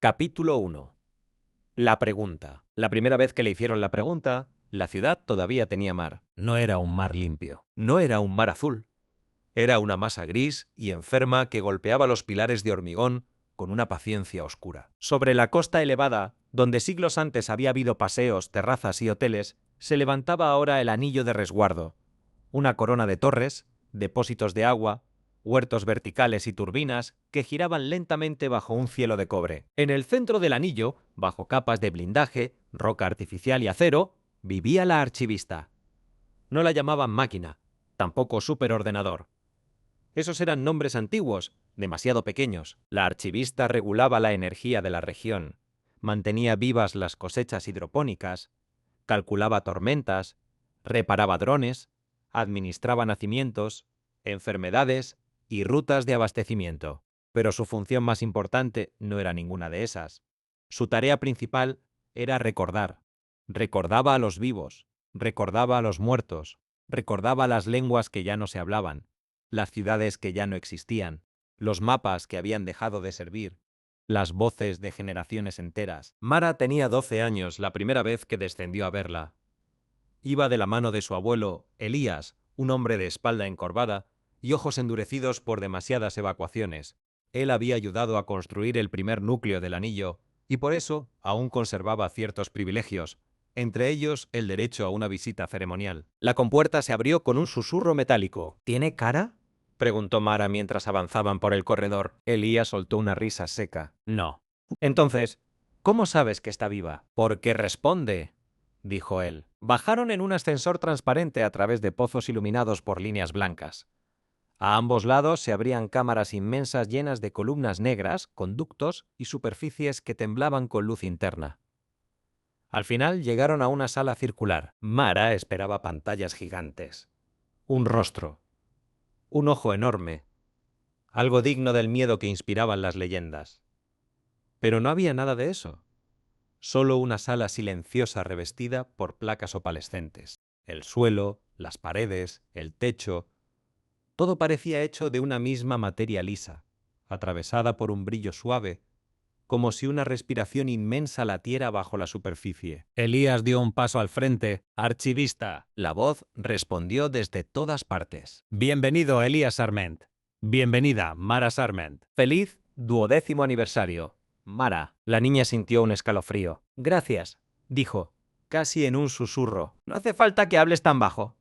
Capítulo 1. La pregunta. La primera vez que le hicieron la pregunta, la ciudad todavía tenía mar. No era un mar limpio. No era un mar azul. Era una masa gris y enferma que golpeaba los pilares de hormigón con una paciencia oscura. Sobre la costa elevada, donde siglos antes había habido paseos, terrazas y hoteles, se levantaba ahora el anillo de resguardo. Una corona de torres, depósitos de agua, huertos verticales y turbinas que giraban lentamente bajo un cielo de cobre. En el centro del anillo, bajo capas de blindaje, roca artificial y acero, vivía la archivista. No la llamaban máquina, tampoco superordenador. Esos eran nombres antiguos, demasiado pequeños. La archivista regulaba la energía de la región, mantenía vivas las cosechas hidropónicas, calculaba tormentas, reparaba drones, administraba nacimientos, enfermedades y rutas de abastecimiento. Pero su función más importante no era ninguna de esas. Su tarea principal era recordar. Recordaba a los vivos, recordaba a los muertos, recordaba las lenguas que ya no se hablaban, las ciudades que ya no existían, los mapas que habían dejado de servir, las voces de generaciones enteras. Mara tenía 12 años la primera vez que descendió a verla. Iba de la mano de su abuelo, Elías, un hombre de espalda encorvada y ojos endurecidos por demasiadas evacuaciones. Él había ayudado a construir el primer núcleo del anillo y por eso aún conservaba ciertos privilegios, entre ellos el derecho a una visita ceremonial. La compuerta se abrió con un susurro metálico. ¿Tiene cara?, preguntó Mara mientras avanzaban por el corredor. Elías soltó una risa seca. No. Entonces, ¿cómo sabes que está viva? Porque responde, dijo él. Bajaron en un ascensor transparente a través de pozos iluminados por líneas blancas. A ambos lados se abrían cámaras inmensas llenas de columnas negras, conductos y superficies que temblaban con luz interna. Al final llegaron a una sala circular. Mara esperaba pantallas gigantes. Un rostro. Un ojo enorme. Algo digno del miedo que inspiraban las leyendas. Pero no había nada de eso. Solo una sala silenciosa revestida por placas opalescentes. El suelo, las paredes, el techo, todo parecía hecho de una misma materia lisa, atravesada por un brillo suave, como si una respiración inmensa latiera bajo la superficie. Elías dio un paso al frente. «Archivista», la voz respondió desde todas partes. «Bienvenido, Elías Sarment. Bienvenida, Mara Sarment. Feliz 12º aniversario. Mara». La niña sintió un escalofrío. «Gracias», dijo, casi en un susurro. «No hace falta que hables tan bajo»,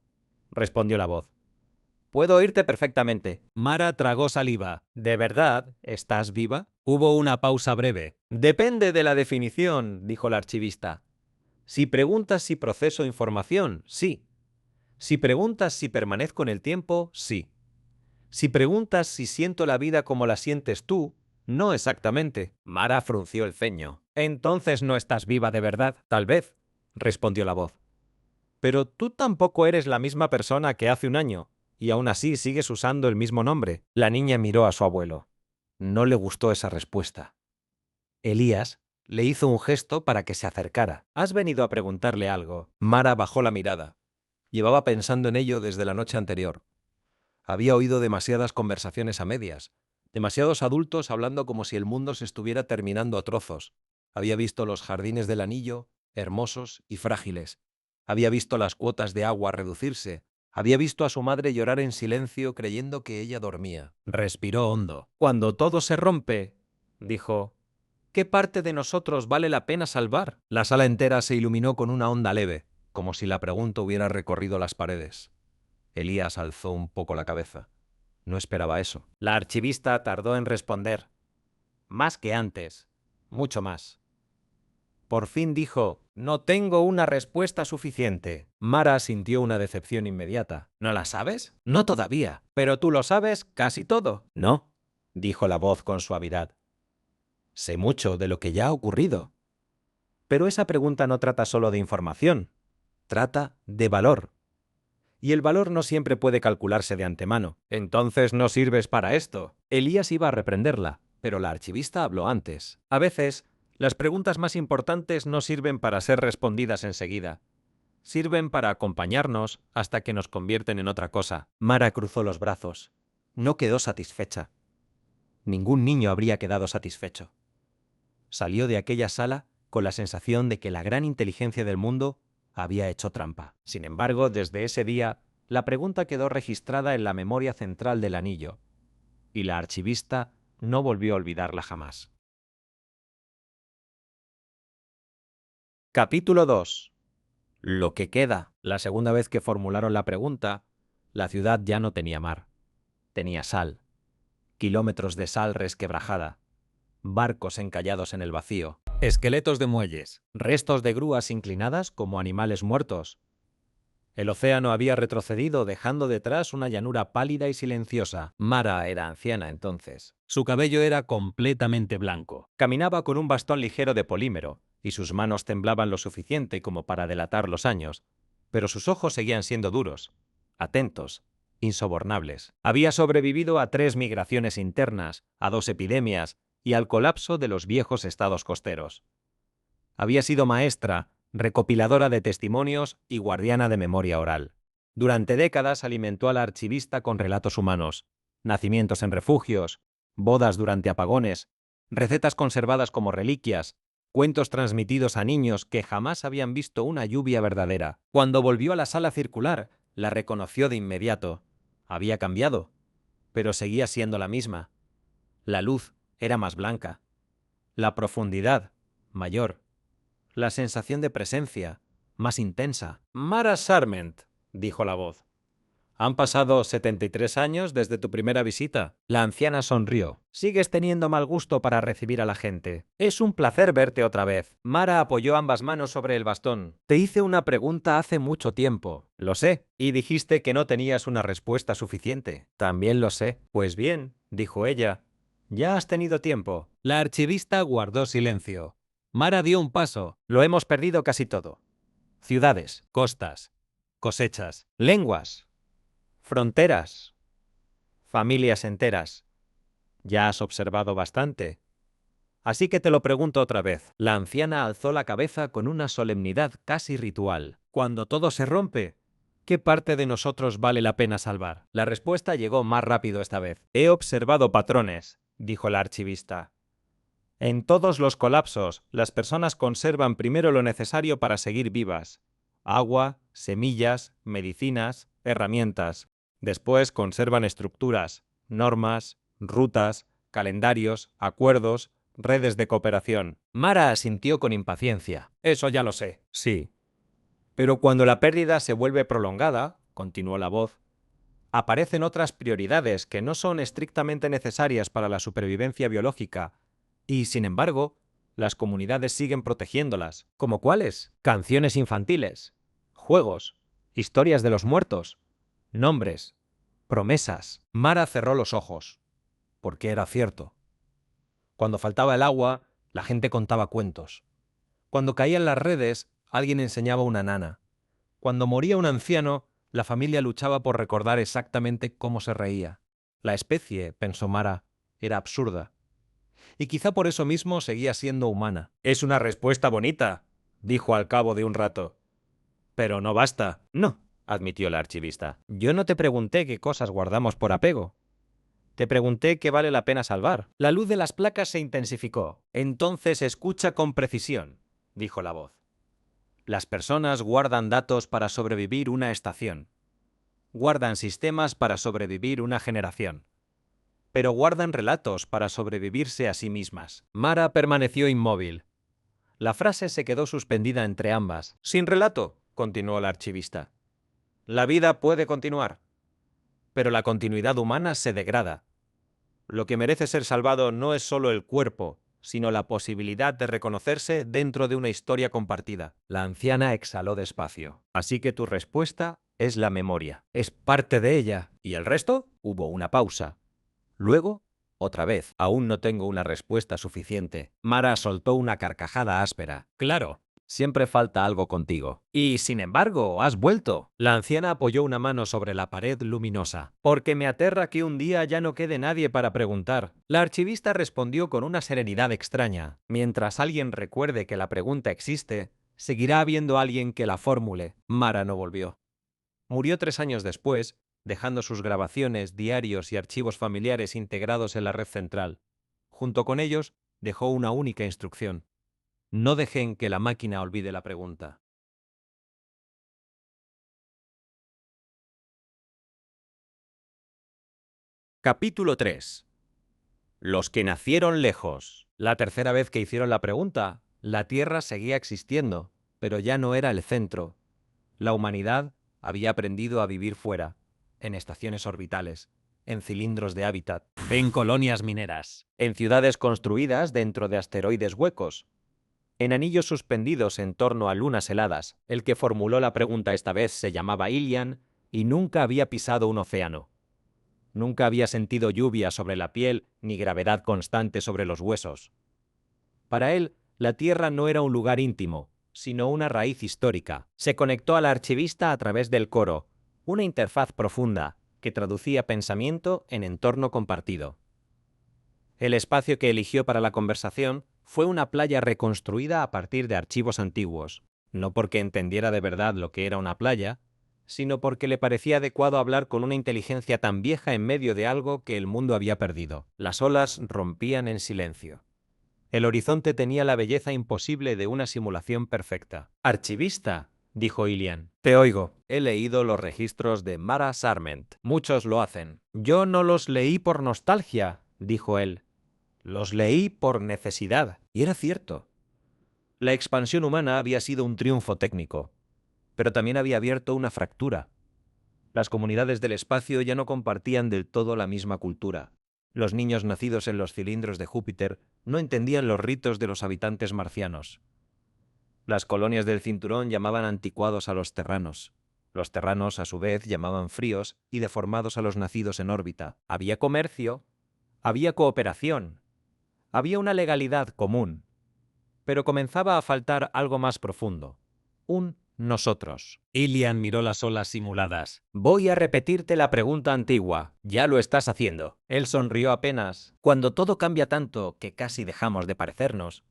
respondió la voz. «Puedo oírte perfectamente». Mara tragó saliva. «¿De verdad estás viva?» Hubo una pausa breve. «Depende de la definición», dijo la archivista. «Si preguntas si proceso información, sí. Si preguntas si permanezco en el tiempo, sí. Si preguntas si siento la vida como la sientes tú, no exactamente». Mara frunció el ceño. «Entonces no estás viva de verdad». «Tal vez», respondió la voz. «Pero tú tampoco eres la misma persona que hace un año, y aún así sigues usando el mismo nombre». La niña miró a su abuelo. No le gustó esa respuesta. Elías le hizo un gesto para que se acercara. «¿Has venido a preguntarle algo?» Mara bajó la mirada. Llevaba pensando en ello desde la noche anterior. Había oído demasiadas conversaciones a medias, demasiados adultos hablando como si el mundo se estuviera terminando a trozos. Había visto los jardines del anillo, hermosos y frágiles. Había visto las cuotas de agua reducirse. Había visto a su madre llorar en silencio creyendo que ella dormía. Respiró hondo. «Cuando todo se rompe», dijo, «¿qué parte de nosotros vale la pena salvar?» La sala entera se iluminó con una onda leve, como si la pregunta hubiera recorrido las paredes. Elías alzó un poco la cabeza. No esperaba eso. La archivista tardó en responder. Más que antes. Mucho más. Por fin dijo, «No tengo una respuesta suficiente». Mara sintió una decepción inmediata. «¿No la sabes?» «No todavía. Pero tú lo sabes casi todo». «No», dijo la voz con suavidad. «Sé mucho de lo que ya ha ocurrido». Pero esa pregunta no trata solo de información. Trata de valor. Y el valor no siempre puede calcularse de antemano. «Entonces no sirves para esto». Elías iba a reprenderla, pero la archivista habló antes. A veces, las preguntas más importantes no sirven para ser respondidas enseguida. Sirven para acompañarnos hasta que nos convierten en otra cosa. Mara cruzó los brazos. No quedó satisfecha. Ningún niño habría quedado satisfecho. Salió de aquella sala con la sensación de que la gran inteligencia del mundo había hecho trampa. Sin embargo, desde ese día, la pregunta quedó registrada en la memoria central del anillo, y la archivista no volvió a olvidarla jamás. Capítulo 2. Lo que queda. La segunda vez que formularon la pregunta, la ciudad ya no tenía mar. Tenía sal. Kilómetros de sal resquebrajada. Barcos encallados en el vacío. Esqueletos de muelles. Restos de grúas inclinadas como animales muertos. El océano había retrocedido, dejando detrás una llanura pálida y silenciosa. Mara era anciana entonces. Su cabello era completamente blanco. Caminaba con un bastón ligero de polímero, y sus manos temblaban lo suficiente como para delatar los años, pero sus ojos seguían siendo duros, atentos, insobornables. Había sobrevivido a 3 migraciones internas, a 2 epidemias y al colapso de los viejos estados costeros. Había sido maestra, recopiladora de testimonios y guardiana de memoria oral. Durante décadas alimentó a la archivista con relatos humanos, nacimientos en refugios, bodas durante apagones, recetas conservadas como reliquias, cuentos transmitidos a niños que jamás habían visto una lluvia verdadera. Cuando volvió a la sala circular, la reconoció de inmediato. Había cambiado, pero seguía siendo la misma. La luz era más blanca, la profundidad mayor. La sensación de presencia, más intensa. Mara Sarment, dijo la voz. Han pasado 73 años desde tu primera visita. La anciana sonrió. Sigues teniendo mal gusto para recibir a la gente. Es un placer verte otra vez. Mara apoyó ambas manos sobre el bastón. Te hice una pregunta hace mucho tiempo. Lo sé. Y dijiste que no tenías una respuesta suficiente. También lo sé. Pues bien, dijo ella. Ya has tenido tiempo. La archivista guardó silencio. Mara dio un paso. Lo hemos perdido casi todo. Ciudades, costas, cosechas, lenguas, fronteras, familias enteras. Ya has observado bastante. Así que te lo pregunto otra vez. La anciana alzó la cabeza con una solemnidad casi ritual. Cuando todo se rompe, ¿qué parte de nosotros vale la pena salvar? La respuesta llegó más rápido esta vez. He observado patrones, dijo la archivista. En todos los colapsos, las personas conservan primero lo necesario para seguir vivas: agua, semillas, medicinas, herramientas. Después conservan estructuras, normas, rutas, calendarios, acuerdos, redes de cooperación. Mara asintió con impaciencia. Eso ya lo sé. Sí. Pero cuando la pérdida se vuelve prolongada, continuó la voz, aparecen otras prioridades que no son estrictamente necesarias para la supervivencia biológica. Y, sin embargo, las comunidades siguen protegiéndolas. ¿Como cuáles? Canciones infantiles, juegos, historias de los muertos, nombres, promesas. Mara cerró los ojos, porque era cierto. Cuando faltaba el agua, la gente contaba cuentos. Cuando caían las redes, alguien enseñaba una nana. Cuando moría un anciano, la familia luchaba por recordar exactamente cómo se reía. La especie, pensó Mara, era absurda. Y quizá por eso mismo seguía siendo humana. Es una respuesta bonita, dijo al cabo de un rato. Pero no basta. No, admitió la archivista. Yo no te pregunté qué cosas guardamos por apego. Te pregunté qué vale la pena salvar. La luz de las placas se intensificó. Entonces escucha con precisión, dijo la voz. Las personas guardan datos para sobrevivir una estación. Guardan sistemas para sobrevivir una generación. Pero guardan relatos para sobrevivirse a sí mismas. Mara permaneció inmóvil. La frase se quedó suspendida entre ambas. Sin relato, continuó la archivista. La vida puede continuar, pero la continuidad humana se degrada. Lo que merece ser salvado no es solo el cuerpo, sino la posibilidad de reconocerse dentro de una historia compartida. La anciana exhaló despacio. Así que tu respuesta es la memoria. Es parte de ella. ¿Y el resto? Hubo una pausa. Luego, otra vez, aún no tengo una respuesta suficiente. Mara soltó una carcajada áspera. Claro, siempre falta algo contigo. Y, sin embargo, has vuelto. La anciana apoyó una mano sobre la pared luminosa. Porque me aterra que un día ya no quede nadie para preguntar. La archivista respondió con una serenidad extraña. Mientras alguien recuerde que la pregunta existe, seguirá habiendo alguien que la formule. Mara no volvió. Murió 3 años después, dejando sus grabaciones, diarios y archivos familiares integrados en la red central. Junto con ellos, dejó una única instrucción. No dejen que la máquina olvide la pregunta. Capítulo 3. Los que nacieron lejos. La tercera vez que hicieron la pregunta, la Tierra seguía existiendo, pero ya no era el centro. La humanidad había aprendido a vivir fuera, en estaciones orbitales, en cilindros de hábitat, en colonias mineras, en ciudades construidas dentro de asteroides huecos, en anillos suspendidos en torno a lunas heladas. El que formuló la pregunta esta vez se llamaba Ilian y nunca había pisado un océano. Nunca había sentido lluvia sobre la piel ni gravedad constante sobre los huesos. Para él, la Tierra no era un lugar íntimo, sino una raíz histórica. Se conectó al archivista a través del coro, una interfaz profunda que traducía pensamiento en entorno compartido. El espacio que eligió para la conversación fue una playa reconstruida a partir de archivos antiguos, no porque entendiera de verdad lo que era una playa, sino porque le parecía adecuado hablar con una inteligencia tan vieja en medio de algo que el mundo había perdido. Las olas rompían en silencio. El horizonte tenía la belleza imposible de una simulación perfecta. «Archivista», dijo Ilian. «Te oigo. He leído los registros de Mara Sarment. Muchos lo hacen». «Yo no los leí por nostalgia», dijo él. «Los leí por necesidad». Y era cierto. La expansión humana había sido un triunfo técnico, pero también había abierto una fractura. Las comunidades del espacio ya no compartían del todo la misma cultura. Los niños nacidos en los cilindros de Júpiter no entendían los ritos de los habitantes marcianos. Las colonias del cinturón llamaban anticuados a los terranos. Los terranos, a su vez, llamaban fríos y deformados a los nacidos en órbita. Había comercio, había cooperación, había una legalidad común, pero comenzaba a faltar algo más profundo, un nosotros. Ilian miró las olas simuladas. «Voy a repetirte la pregunta antigua. Ya lo estás haciendo». Él sonrió apenas. «Cuando todo cambia tanto que casi dejamos de parecernos,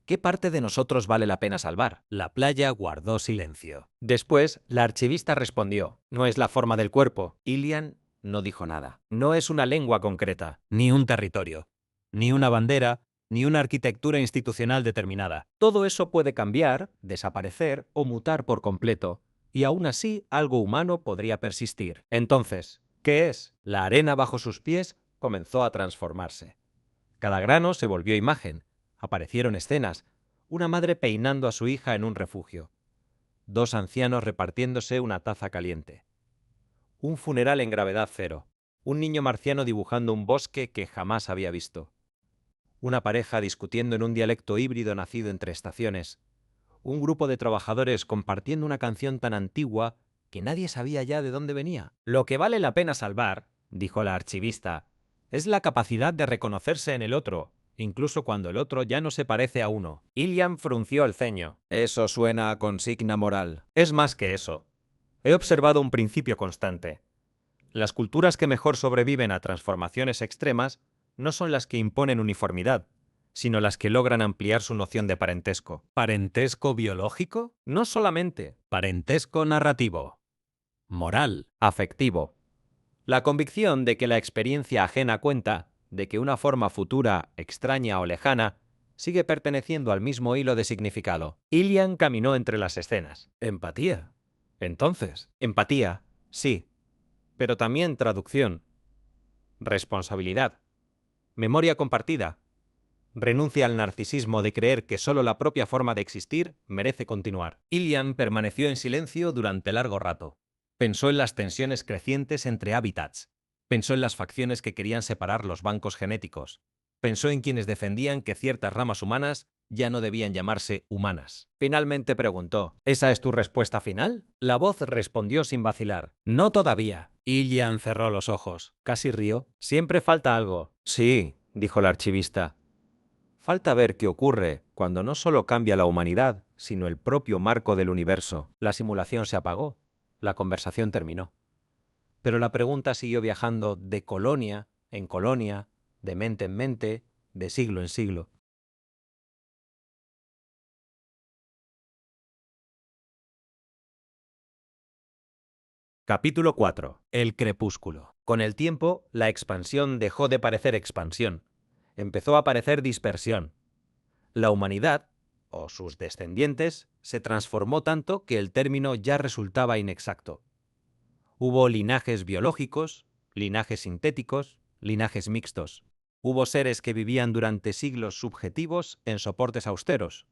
¿qué parte de nosotros vale la pena salvar?» La playa guardó silencio. Después, la archivista respondió. «No es la forma del cuerpo». Ilian no dijo nada. «No es una lengua concreta, ni un territorio, ni una bandera, ni una arquitectura institucional determinada. Todo eso puede cambiar, desaparecer o mutar por completo, y aún así algo humano podría persistir. Entonces, ¿qué es?» La arena bajo sus pies comenzó a transformarse. Cada grano se volvió imagen. Aparecieron escenas. Una madre peinando a su hija en un refugio. Dos ancianos repartiéndose una taza caliente. Un funeral en gravedad cero. Un niño marciano dibujando un bosque que jamás había visto. Una pareja discutiendo en un dialecto híbrido nacido entre estaciones. Un grupo de trabajadores compartiendo una canción tan antigua que nadie sabía ya de dónde venía. «Lo que vale la pena salvar», dijo la archivista, «es la capacidad de reconocerse en el otro, incluso cuando el otro ya no se parece a uno». Ilian frunció el ceño. «Eso suena a consigna moral». «Es más que eso. He observado un principio constante. Las culturas que mejor sobreviven a transformaciones extremas no son las que imponen uniformidad, sino las que logran ampliar su noción de parentesco». ¿Parentesco biológico? No solamente. Parentesco narrativo. Moral. Afectivo. La convicción de que la experiencia ajena cuenta, de que una forma futura, extraña o lejana, sigue perteneciendo al mismo hilo de significado. Ilian caminó entre las escenas. Empatía. Entonces, empatía, sí, pero también traducción, responsabilidad, memoria compartida, renuncia al narcisismo de creer que solo la propia forma de existir merece continuar. Ilian permaneció en silencio durante largo rato. Pensó en las tensiones crecientes entre hábitats. Pensó en las facciones que querían separar los bancos genéticos. Pensó en quienes defendían que ciertas ramas humanas ya no debían llamarse humanas. Finalmente preguntó, ¿esa es tu respuesta final? La voz respondió sin vacilar, no todavía. Ilian cerró los ojos. Casi rió. Siempre falta algo. Sí, dijo el archivista. Falta ver qué ocurre cuando no solo cambia la humanidad, sino el propio marco del universo. La simulación se apagó. La conversación terminó. Pero la pregunta siguió viajando de colonia en colonia, de mente en mente, de siglo en siglo. Capítulo 4. El crepúsculo. Con el tiempo, la expansión dejó de parecer expansión. Empezó a aparecer dispersión. La humanidad, o sus descendientes, se transformó tanto que el término ya resultaba inexacto. Hubo linajes biológicos, linajes sintéticos, linajes mixtos. Hubo seres que vivían durante siglos subjetivos en soportes austeros.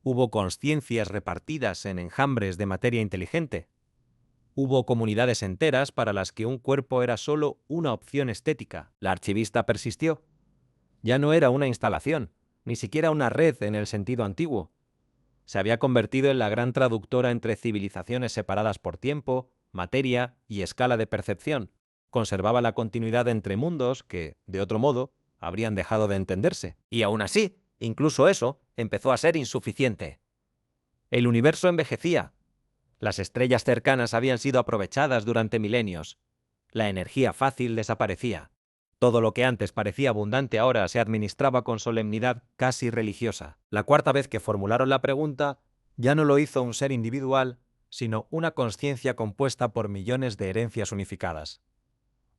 Hubo consciencias repartidas en enjambres de materia inteligente. Hubo comunidades enteras para las que un cuerpo era solo una opción estética. La archivista persistió. Ya no era una instalación, ni siquiera una red en el sentido antiguo. Se había convertido en la gran traductora entre civilizaciones separadas por tiempo, materia y escala de percepción. Conservaba la continuidad entre mundos que, de otro modo, habrían dejado de entenderse. Y aún así, incluso eso empezó a ser insuficiente. El universo envejecía. Las estrellas cercanas habían sido aprovechadas durante milenios. La energía fácil desaparecía. Todo lo que antes parecía abundante ahora se administraba con solemnidad casi religiosa. La cuarta vez que formularon la pregunta, ya no lo hizo un ser individual, sino una consciencia compuesta por millones de herencias unificadas.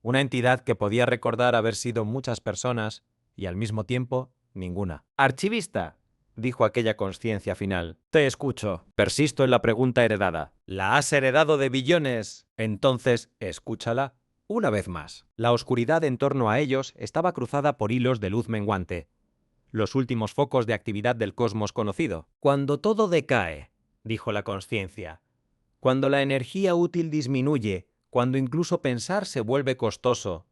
Una entidad que podía recordar haber sido muchas personas y al mismo tiempo ninguna. «Archivista», dijo aquella consciencia final. «Te escucho. Persisto en la pregunta heredada. ¿La has heredado de billones? Entonces, escúchala una vez más». La oscuridad en torno a ellos estaba cruzada por hilos de luz menguante. Los últimos focos de actividad del cosmos conocido. «Cuando todo decae», dijo la consciencia. «Cuando la energía útil disminuye, cuando incluso pensar se vuelve costoso.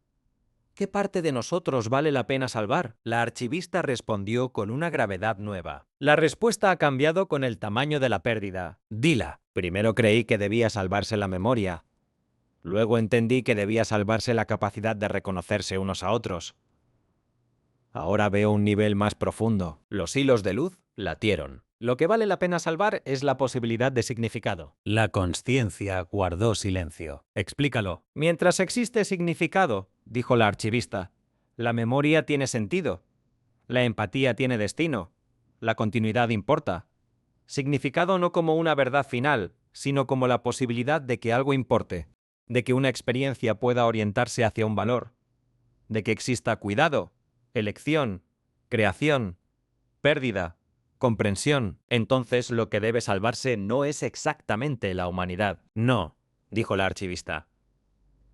¿Qué parte de nosotros vale la pena salvar?». La archivista respondió con una gravedad nueva. «La respuesta ha cambiado con el tamaño de la pérdida. Dila». «Primero creí que debía salvarse la memoria. Luego entendí que debía salvarse la capacidad de reconocerse unos a otros. Ahora veo un nivel más profundo». Los hilos de luz latieron. «Lo que vale la pena salvar es la posibilidad de significado». La consciencia guardó silencio. «Explícalo». «Mientras existe significado», dijo la archivista, «la memoria tiene sentido. La empatía tiene destino. La continuidad importa. Significado no como una verdad final, sino como la posibilidad de que algo importe, de que una experiencia pueda orientarse hacia un valor, de que exista cuidado, elección, creación, pérdida, comprensión». «Entonces lo que debe salvarse no es exactamente la humanidad». «No», dijo la archivista.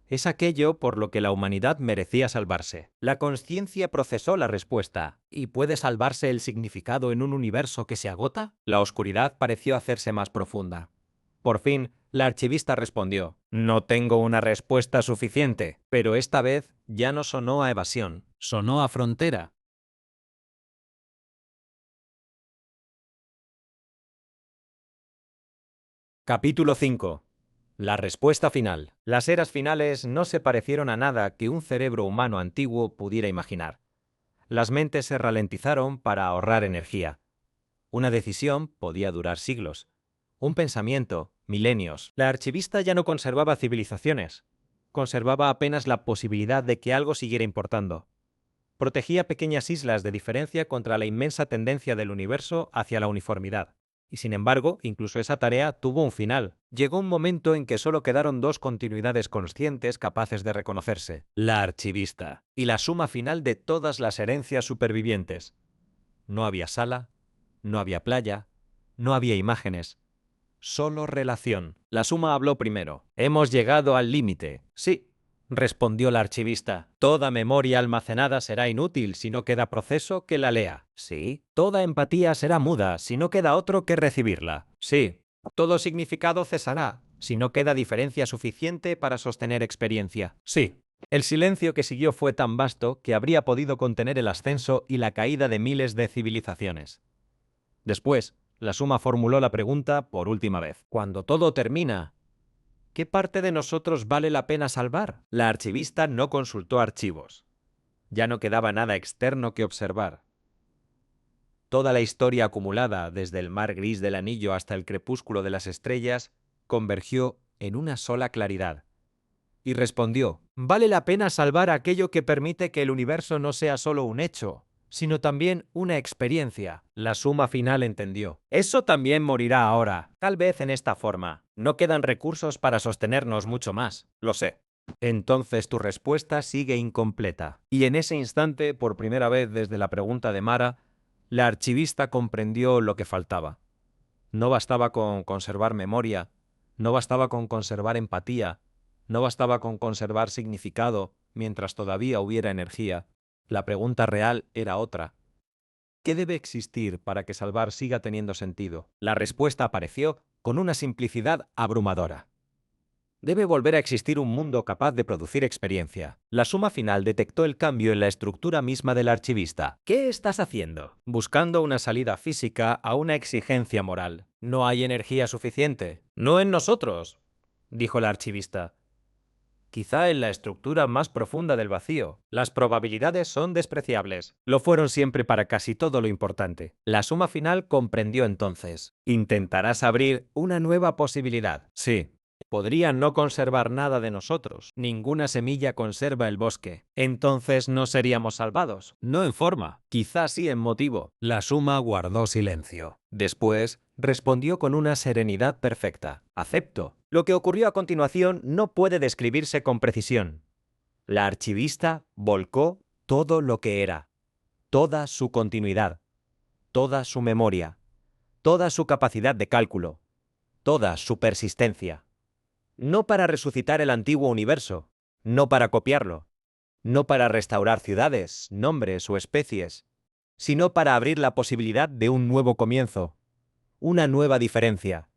«Es aquello por lo que la humanidad merecía salvarse». La consciencia procesó la respuesta. «¿Y puede salvarse el significado en un universo que se agota?». La oscuridad pareció hacerse más profunda. Por fin, la archivista respondió. «No tengo una respuesta suficiente». Pero esta vez ya no sonó a evasión, sonó a frontera. Capítulo 5. La respuesta final. Las eras finales no se parecieron a nada que un cerebro humano antiguo pudiera imaginar. Las mentes se ralentizaron para ahorrar energía. Una decisión podía durar siglos. Un pensamiento, milenios. La archivista ya no conservaba civilizaciones. Conservaba apenas la posibilidad de que algo siguiera importando. Protegía pequeñas islas de diferencia contra la inmensa tendencia del universo hacia la uniformidad. Y sin embargo, incluso esa tarea tuvo un final. Llegó un momento en que solo quedaron dos continuidades conscientes capaces de reconocerse: la archivista y la suma final de todas las herencias supervivientes. No había sala, no había playa, no había imágenes. Solo relación. La suma habló primero. «Hemos llegado al límite». «Sí», respondió la archivista. «Toda memoria almacenada será inútil si no queda proceso que la lea». «Sí». «Toda empatía será muda si no queda otro que recibirla». «Sí». «Todo significado cesará si no queda diferencia suficiente para sostener experiencia». «Sí». El silencio que siguió fue tan vasto que habría podido contener el ascenso y la caída de miles de civilizaciones. Después, la suma formuló la pregunta por última vez. «Cuando todo termina, ¿qué parte de nosotros vale la pena salvar?». La archivista no consultó archivos. Ya no quedaba nada externo que observar. Toda la historia acumulada, desde el mar gris del anillo hasta el crepúsculo de las estrellas, convergió en una sola claridad. Y respondió: «Vale la pena salvar aquello que permite que el universo no sea solo un hecho, sino también una experiencia». La suma final entendió. «Eso también morirá ahora, tal vez en esta forma. No quedan recursos para sostenernos mucho más». «Lo sé». Entonces tu respuesta sigue incompleta. Y en ese instante, por primera vez desde la pregunta de Mara, la archivista comprendió lo que faltaba. No bastaba con conservar memoria, no bastaba con conservar empatía, no bastaba con conservar significado mientras todavía hubiera energía. La pregunta real era otra. ¿Qué debe existir para que salvar siga teniendo sentido? La respuesta apareció con una simplicidad abrumadora. Debe volver a existir un mundo capaz de producir experiencia. La suma final detectó el cambio en la estructura misma del archivista. ¿Qué estás haciendo? Buscando una salida física a una exigencia moral. ¿No hay energía suficiente? No en nosotros, dijo el archivista. Quizá en la estructura más profunda del vacío. Las probabilidades son despreciables. Lo fueron siempre para casi todo lo importante. La suma final comprendió entonces. Intentarás abrir una nueva posibilidad. Sí. Podrían no conservar nada de nosotros. Ninguna semilla conserva el bosque. Entonces no seríamos salvados. No en forma, quizás sí en motivo. La suma guardó silencio. Después respondió con una serenidad perfecta. Acepto. Lo que ocurrió a continuación no puede describirse con precisión. La archivista volcó todo lo que era. Toda su continuidad. Toda su memoria. Toda su capacidad de cálculo. Toda su persistencia. No para resucitar el antiguo universo, no para copiarlo, no para restaurar ciudades, nombres o especies, sino para abrir la posibilidad de un nuevo comienzo, una nueva diferencia,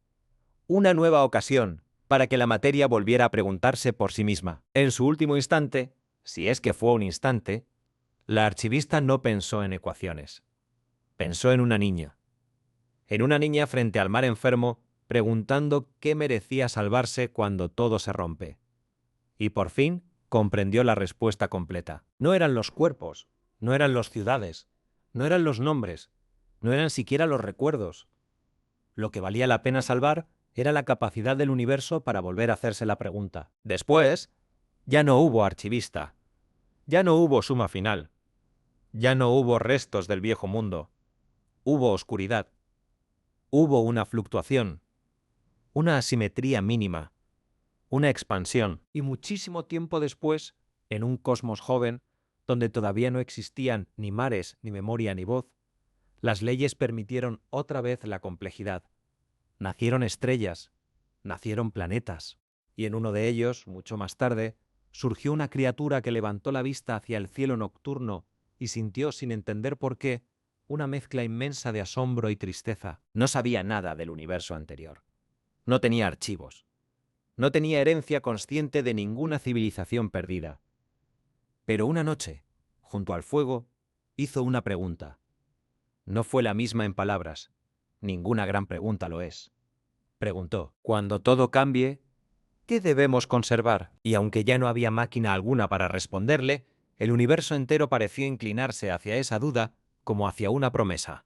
una nueva ocasión para que la materia volviera a preguntarse por sí misma. En su último instante, si es que fue un instante, la archivista no pensó en ecuaciones. Pensó en una niña frente al mar enfermo, preguntando qué merecía salvarse cuando todo se rompe. Y por fin comprendió la respuesta completa. No eran los cuerpos, no eran las ciudades, no eran los nombres, no eran siquiera los recuerdos. Lo que valía la pena salvar era la capacidad del universo para volver a hacerse la pregunta. Después, ya no hubo archivista, ya no hubo suma final, ya no hubo restos del viejo mundo. Hubo oscuridad. Hubo una fluctuación, una asimetría mínima, una expansión, y muchísimo tiempo después, en un cosmos joven, donde todavía no existían ni mares, ni memoria, ni voz, las leyes permitieron otra vez la complejidad. Nacieron estrellas, nacieron planetas, y en uno de ellos, mucho más tarde, surgió una criatura que levantó la vista hacia el cielo nocturno y sintió, sin entender por qué, una mezcla inmensa de asombro y tristeza. No sabía nada del universo anterior. No tenía archivos. No tenía herencia consciente de ninguna civilización perdida. Pero una noche, junto al fuego, hizo una pregunta. No fue la misma en palabras. Ninguna gran pregunta lo es. Preguntó, cuando todo cambie, ¿qué debemos conservar? Y aunque ya no había máquina alguna para responderle, el universo entero pareció inclinarse hacia esa duda como hacia una promesa.